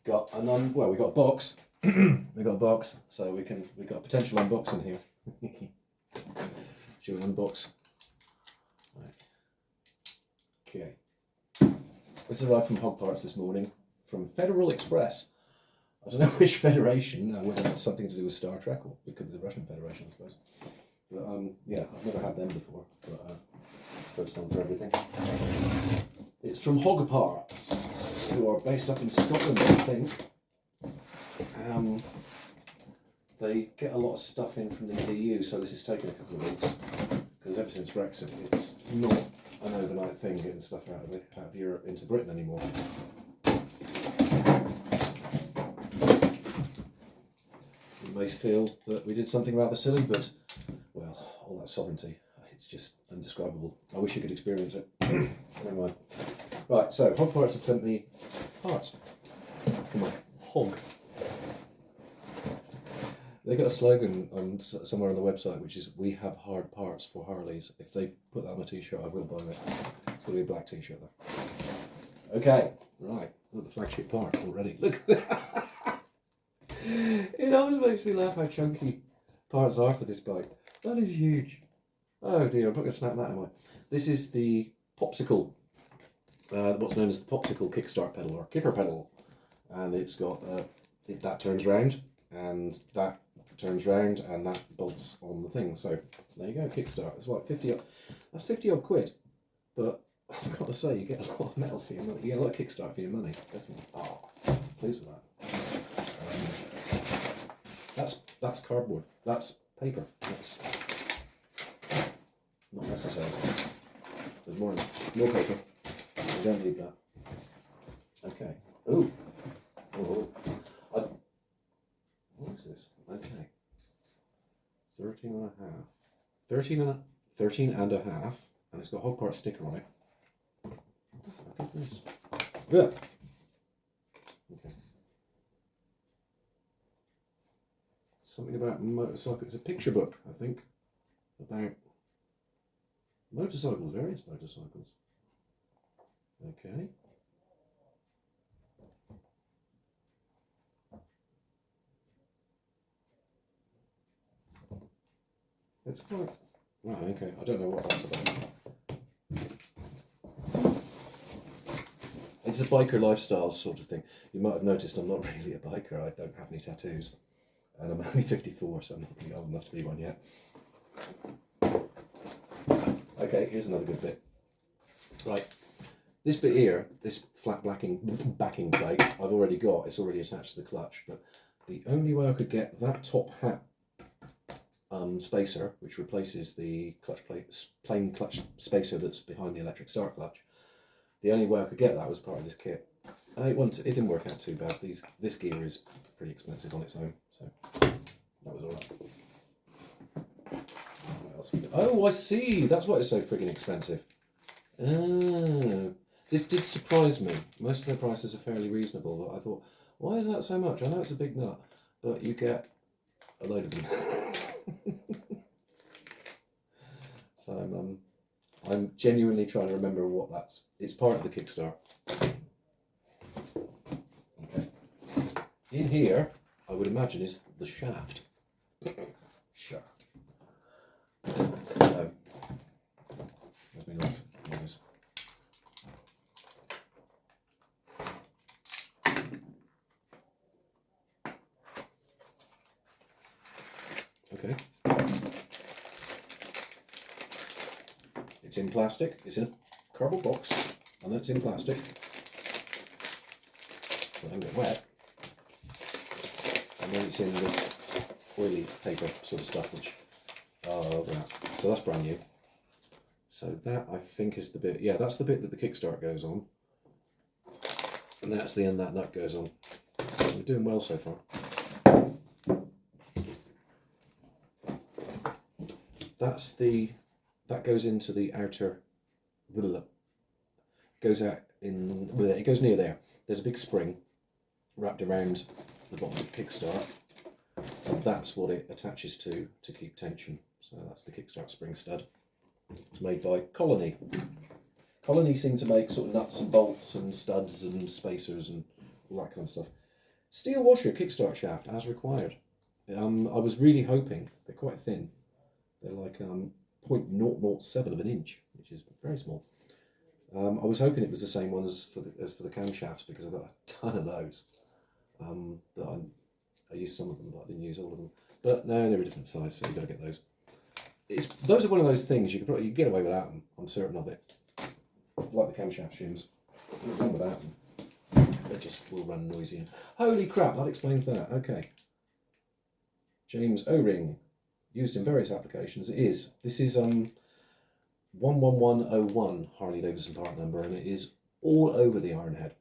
got well, we got a box. We got a box, so we got a potential unboxing here. Should we unbox? Right. Okay. This arrived from Hogparts this morning from Federal Express. I don't know which federation, whether it's something to do with Star Trek, or it could be the Russian Federation, I suppose. But yeah, I've never had them before, but first time for everything. It's from Hogparts, who are based up in Scotland, I think. They get a lot of stuff in from the EU, so this has taken a couple of weeks, because ever since Brexit, it's not an overnight thing getting stuff out of Europe into Britain anymore. You may feel that we did something rather silly, but, well, all that sovereignty, it's just indescribable. I wish you could experience it. Never mind. Right, so Hogparts have sent me parts. Come on, hog. They got a slogan on somewhere on the website, which is "We have hard parts for Harleys." If they put that on a t-shirt, I will buy it. It's going to be a black t-shirt though. Okay, right. Look at the flagship part already. Look at that. It always makes me laugh how chunky parts are for this bike. That is huge. Oh dear, I'm not going to snap that, am I? This is the Popsicle, what's known as the Popsicle Kickstart pedal, or kicker pedal. And it's got, that turns round, and that turns round, and that bolts on the thing. So there you go, Kickstart. It's like 50 odd, that's 50 odd quid. But I've got to say, you get a lot of metal for your money. You get a lot of Kickstart for your money, definitely. Oh, pleased with that. That's cardboard. That's paper. That's not necessary. There's more paper. I don't need that. Okay. Ooh. Oh. What is this? Okay. 13 and a half. 13 and a half, and it's got a Hogparts sticker on it. What the fuck is this? Yeah. Okay. Something about motorcycles. It's a picture book, I think, about motorcycles, various motorcycles. Okay. It's quite... Right, okay, I don't know what that's about. It's a biker lifestyle sort of thing. You might have noticed I'm not really a biker. I don't have any tattoos. And I'm only 54, so I'm not really old enough to be one yet. Okay, here's another good bit. Right, this bit here, this flat backing plate, I've already got. It's already attached to the clutch, but the only way I could get that top hat spacer, which replaces the clutch plate, plain clutch spacer that's behind the electric start clutch, the only way I could get that was part of this kit. It didn't work out too bad. This gear is pretty expensive on its own, so that was alright. What else? Oh, I see. That's why it's so friggin' expensive. Oh, this did surprise me. Most of their prices are fairly reasonable, but I thought, why is that so much? I know it's a big nut, but you get a load of them. So I'm genuinely trying to remember what that's. It's part of the Kickstart. Okay. In here, I would imagine is the shaft. Shaft. So, let me laugh. Noise. Okay. It's in plastic. It's in a cardboard box, and then it's in plastic. So it don't get wet. And then it's in this oily paper sort of stuff, which, so that's brand new. So that, I think, is the bit, yeah, that's the bit that the Kickstart goes on. And that's the end that nut goes on. So we're doing well so far. That goes into the outer, goes out in, it goes near there. There's a big spring wrapped around the bottom of the Kickstart, and that's what it attaches to keep tension. So that's the Kickstart spring stud. It's made by Colony. Colony seem to make sort of nuts and bolts and studs and spacers and all that kind of stuff. Steel washer kickstart shaft as required. I was really hoping, they're quite thin. They're like 0.007 of an inch, which is very small. I was hoping it was the same one as for the camshafts, because I've got a ton of those. I used some of them, but I didn't use all of them. But no, they're a different size, so you've got to get those. Those are one of those things you could get away without them. I'm certain of it. Like the camshaft shims, you can without them. They just will run noisy. Holy crap! That explains that. Okay. James O-ring, used in various applications. It is. This is 11101 Harley-Davidson part number, and it is all over the Ironhead.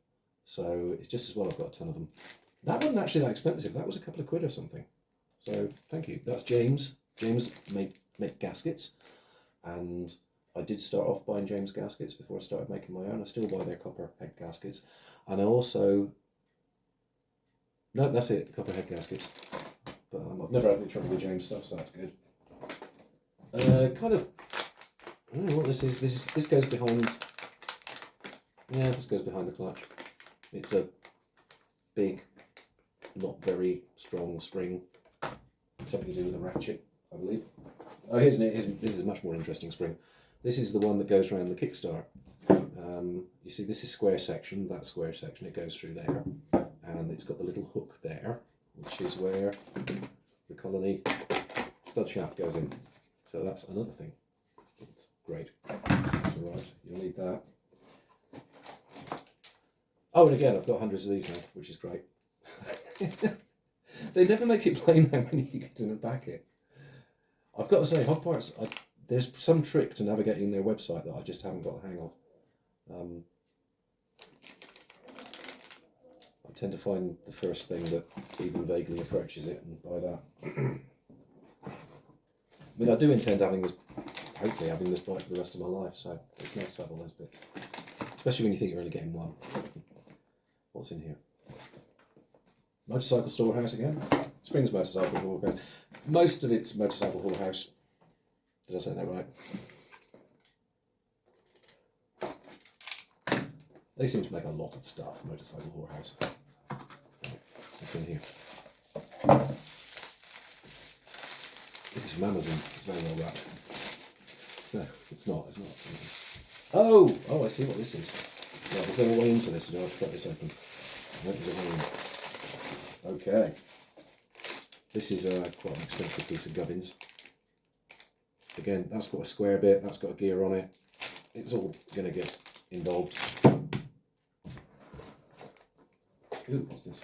So it's just as well I've got a ton of them. That wasn't actually that expensive. That was a couple of quid or something. So thank you. That's James. James make gaskets, and I did start off buying James gaskets before I started making my own. I still buy their copper head gaskets, and I also that's it, copper head gaskets. But I've never had any trouble with James stuff, so that's good. Kind of. I don't know what this is. This goes behind. Yeah, this goes behind the clutch. It's a big, not very strong spring. Something to do with a ratchet, I believe. Oh, this is a much more interesting spring. This is the one that goes around the Kickstart. You see, this is square section, that square section, it goes through there. And it's got the little hook there, which is where the Colony stud shaft goes in. So that's another thing. It's great. That's alright, you'll need that. Oh, and again, I've got hundreds of these now, which is great. They never make it plain how many you get in a packet. I've got to say, Hogparts, there's some trick to navigating their website that I just haven't got the hang of. I tend to find the first thing that even vaguely approaches it and buy that. I mean, I do intend having this, hopefully having this bike for the rest of my life, so it's nice to have all those bits. Especially when you think you're only getting one. What's in here? Motorcycle Storehouse again. Springs Motorcycle Storehouse. Most of it's Motorcycle Storehouse. Did I say that right? They seem to make a lot of stuff, Motorcycle Storehouse. What's in here? This is from Amazon. It's very well wrapped. No, it's not. It's not. Oh, I see what this is. Right, is there a way into this? Do I have to cut this open? No, there's a way in. Okay. This is quite an expensive piece of gubbins. Again, that's got a square bit, that's got a gear on it. It's all going to get involved. Ooh, what's this?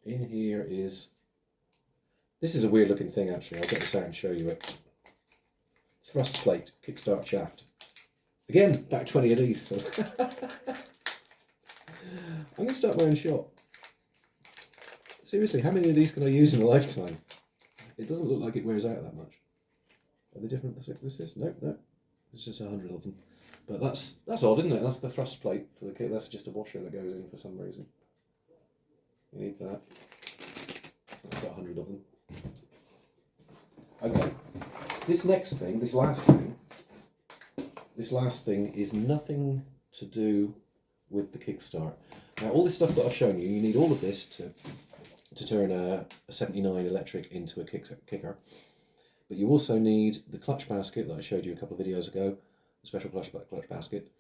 In here is... This is a weird looking thing actually, I'll get this out and show you it. Thrust plate, Kickstart shaft. Again, back 20 of these. So I'm going to start my own shop. Seriously, how many of these can I use in a lifetime? It doesn't look like it wears out that much. Are they different thicknesses? Nope, no. There's just 100 of them. But that's odd, isn't it? That's the thrust plate for the kit. That's just a washer that goes in for some reason. You need that. I've got 100 of them. Okay. This next thing, this last thing is nothing to do with the Kickstart. Now, all this stuff that I've shown you, you need all of this to turn a 79 electric into a kicker. But you also need the clutch basket that I showed you a couple of videos ago, the special clutch basket.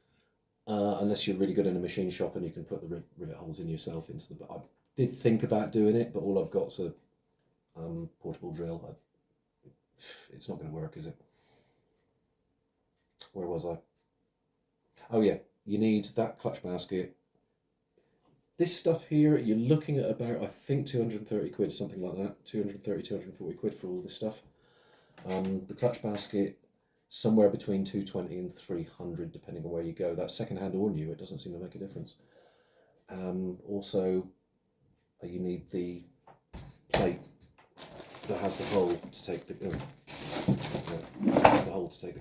Unless you're really good in a machine shop and you can put the rivet holes in yourself into the... I did think about doing it, but all I've got's a portable drill. It's not going to work, is it? Where was I? Oh yeah, you need that clutch basket. This stuff here, you're looking at about, I think, 230 quid, something like that. 230, 240 quid for all this stuff. The clutch basket, somewhere between 220 and 300, depending on where you go. That's second-hand or new, it doesn't seem to make a difference. Also, you need the plate that has the hole to take the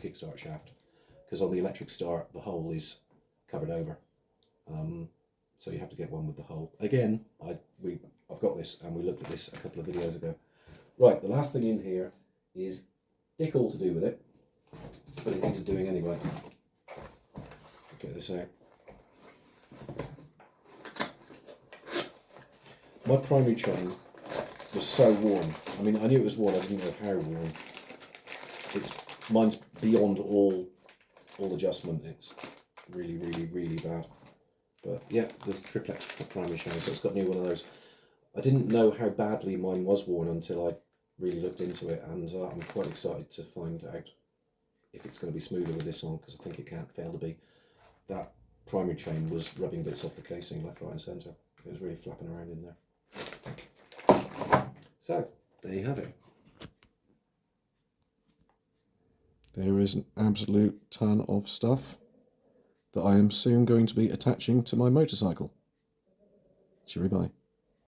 Kickstart shaft, because on the electric start the hole is covered over, so you have to get one with the hole. Again, I've got this and we looked at this a couple of videos ago. Right, the last thing in here is dick all to do with it, but it needs doing anyway. Get this out. my primary chain was so worn. I mean, I knew it was worn, I didn't know how worn. Mine's beyond all adjustment. It's really, really, really bad. But yeah, there's triplex primary chain, so it's got a new one of those. I didn't know how badly mine was worn until I really looked into it, and I'm quite excited to find out if it's going to be smoother with this on, because I think it can't fail to be. That primary chain was rubbing bits off the casing left, right and centre. It was really flapping around in there. So, there you have it. There is an absolute ton of stuff that I am soon going to be attaching to my motorcycle. Cheery bye.